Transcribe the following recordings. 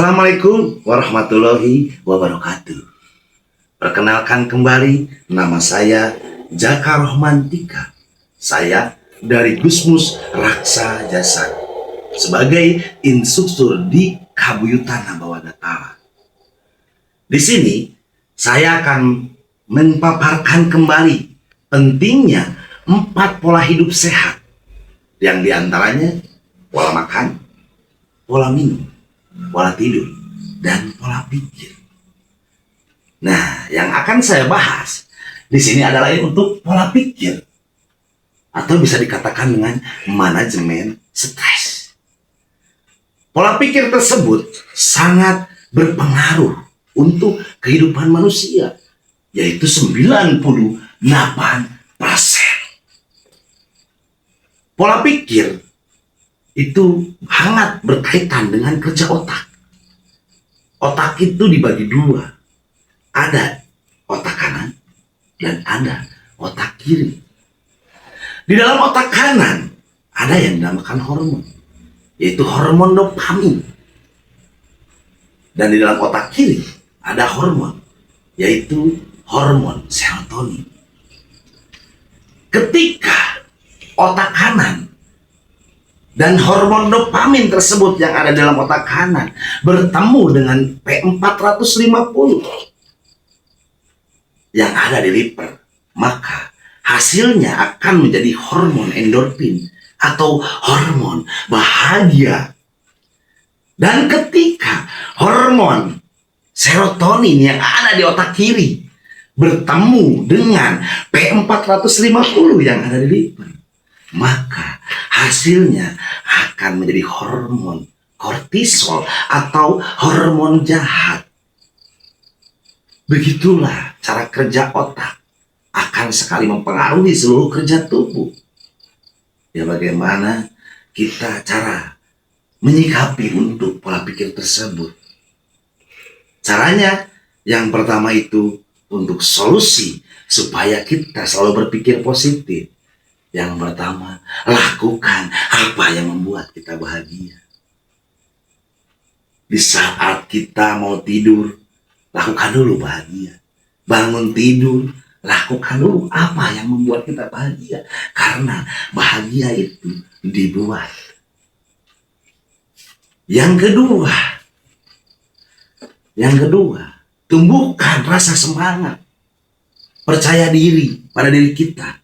Assalamualaikum warahmatullahi wabarakatuh. Perkenalkan kembali, nama saya Jaka Rohmantika. Saya dari Gusmus Raksa Jasa sebagai instruktur di Kabuyutan Nabawanatala. Di sini saya akan memaparkan kembali pentingnya 4 pola hidup sehat, yang diantaranya pola makan, pola minum, pola tidur, dan pola pikir. Nah, yang akan saya bahas di sini adalah untuk pola pikir, atau bisa dikatakan dengan manajemen stres. Pola pikir tersebut sangat berpengaruh untuk kehidupan manusia, yaitu 98%. Pola pikir itu sangat berkaitan dengan kerja otak. Otak itu dibagi 2. Ada otak kanan dan ada otak kiri. Di dalam otak kanan ada yang dinamakan hormon, yaitu hormon dopamin. Dan di dalam otak kiri ada hormon, yaitu hormon serotonin. Ketika otak kanan dan hormon dopamin tersebut yang ada dalam otak kanan bertemu dengan P450 yang ada di liver, maka hasilnya akan menjadi hormon endorfin atau hormon bahagia. Dan ketika hormon serotonin yang ada di otak kiri bertemu dengan P450 yang ada di liver, maka hasilnya akan menjadi hormon kortisol atau hormon jahat. Begitulah cara kerja otak akan sekali mempengaruhi seluruh kerja tubuh. Ya, bagaimana kita cara menyikapi untuk pola pikir tersebut? Caranya yang pertama itu untuk solusi supaya kita selalu berpikir positif. Yang pertama, lakukan apa yang membuat kita bahagia. Di saat kita mau tidur, lakukan dulu bahagia. Bangun tidur, lakukan dulu apa yang membuat kita bahagia. Karena bahagia itu dibuat. Yang kedua, tumbuhkan rasa semangat, percaya diri pada diri kita.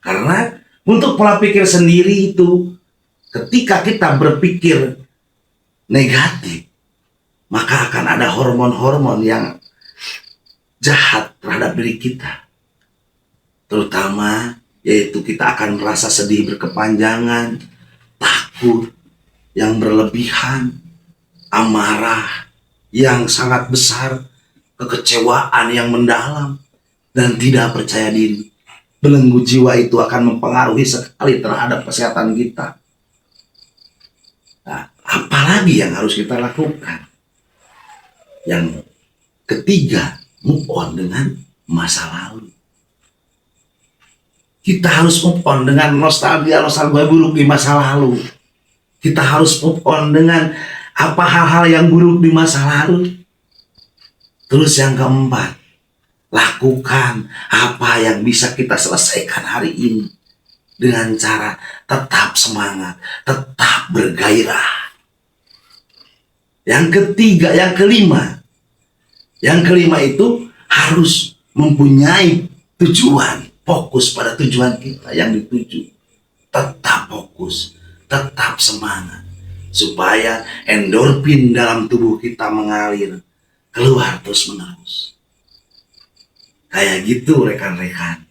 Karena untuk pola pikir sendiri itu, ketika kita berpikir negatif, maka akan ada hormon-hormon yang jahat terhadap diri kita. Terutama yaitu kita akan merasa sedih berkepanjangan, takut yang berlebihan, amarah yang sangat besar, kekecewaan yang mendalam, dan tidak percaya diri. Belenggu jiwa itu akan mempengaruhi sekali terhadap kesehatan kita. Nah, apalagi yang harus kita lakukan? Yang ketiga, move on dengan masa lalu. Kita harus move on dengan nostalgia buruk di masa lalu. Kita harus move on dengan hal-hal yang buruk di masa lalu. Terus yang keempat, lakukan apa yang bisa kita selesaikan hari ini dengan cara tetap semangat, tetap bergairah. Yang kelima itu harus mempunyai tujuan, fokus pada tujuan kita yang dituju. Tetap fokus, tetap semangat, supaya endorfin dalam tubuh kita mengalir keluar terus menerus. Kayak gitu rekan-rekan,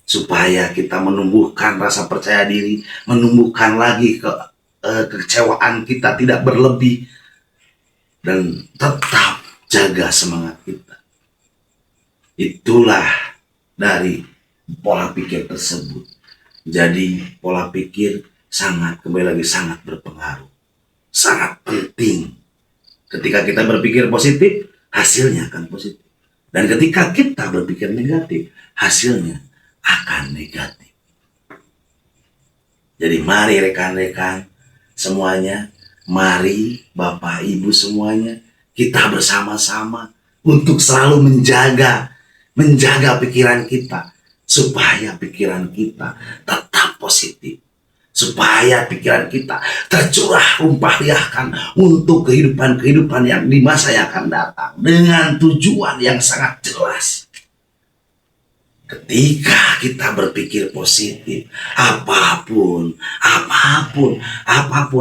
supaya kita menumbuhkan rasa percaya diri, menumbuhkan lagi kekecewaan kita tidak berlebih, dan tetap jaga semangat kita. Itulah dari pola pikir tersebut. Jadi pola pikir kembali lagi sangat berpengaruh, sangat penting. Ketika kita berpikir positif, hasilnya akan positif. Dan ketika kita berpikir negatif, hasilnya akan negatif. Jadi mari rekan-rekan semuanya, Mari Bapak Ibu semuanya, kita bersama-sama untuk selalu menjaga pikiran kita, supaya pikiran kita tetap positif, supaya pikiran kita tercurah rumpah-riahkan untuk kehidupan yang di masa yang akan datang dengan tujuan yang sangat jelas. Ketika kita berpikir positif, apapun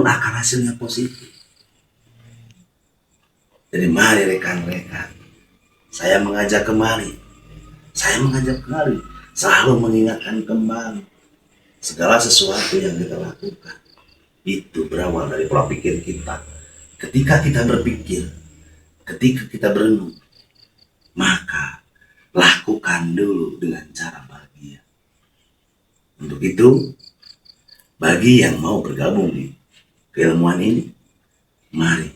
akan hasilnya positif. Jadi mari rekan-rekan, saya mengajak kembali selalu mengingatkan kembali segala sesuatu yang kita lakukan itu berawal dari pola pikir kita. Ketika kita berpikir, ketika kita berenung, maka lakukan dulu dengan cara bahagia. Untuk itu, bagi yang mau bergabung di keilmuan ini, mari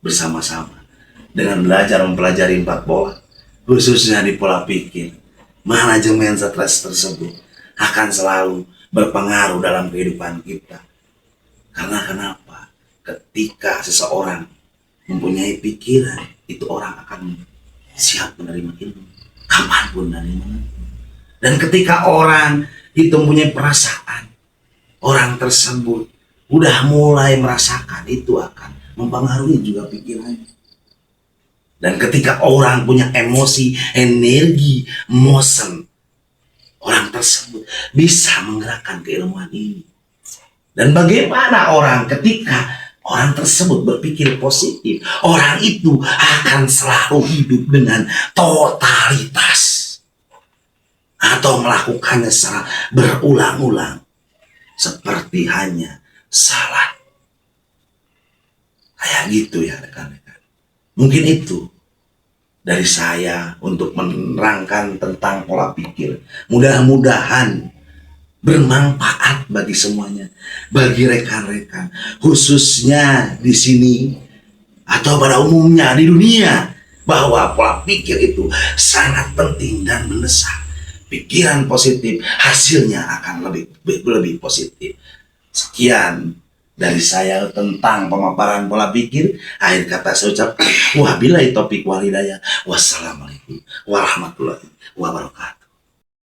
bersama-sama dengan belajar mempelajari 4 pola, khususnya di pola pikir. Manajemen stres tersebut akan selalu berpengaruh dalam kehidupan kita. Karena kenapa? Ketika seseorang mempunyai pikiran, itu orang akan siap menerima ilmu kapanpun dan dimanapun. Dan ketika orang itu mempunyai perasaan, orang tersebut udah mulai merasakan, itu akan mempengaruhi juga pikirannya. Dan ketika orang punya emosi, energi, motion, orang tersebut bisa menggerakkan keilmuan ini. Dan bagaimana orang ketika orang tersebut berpikir positif, orang itu akan selalu hidup dengan totalitas atau melakukannya secara berulang-ulang seperti hanya salah. Kayak gitu ya rekan-rekan. Mungkin itu dari saya untuk menerangkan tentang pola pikir. Mudah-mudahan bermanfaat bagi semuanya, bagi rekan-rekan, khususnya di sini atau pada umumnya di dunia, bahwa pola pikir itu sangat penting dan mendesak. Pikiran positif, hasilnya akan lebih positif. Sekian dari saya tentang pemaparan pola pikir. Akhir kata saya ucap wabillahi taufiq wal hidayah. Wassalamualaikum warahmatullahi wabarakatuh.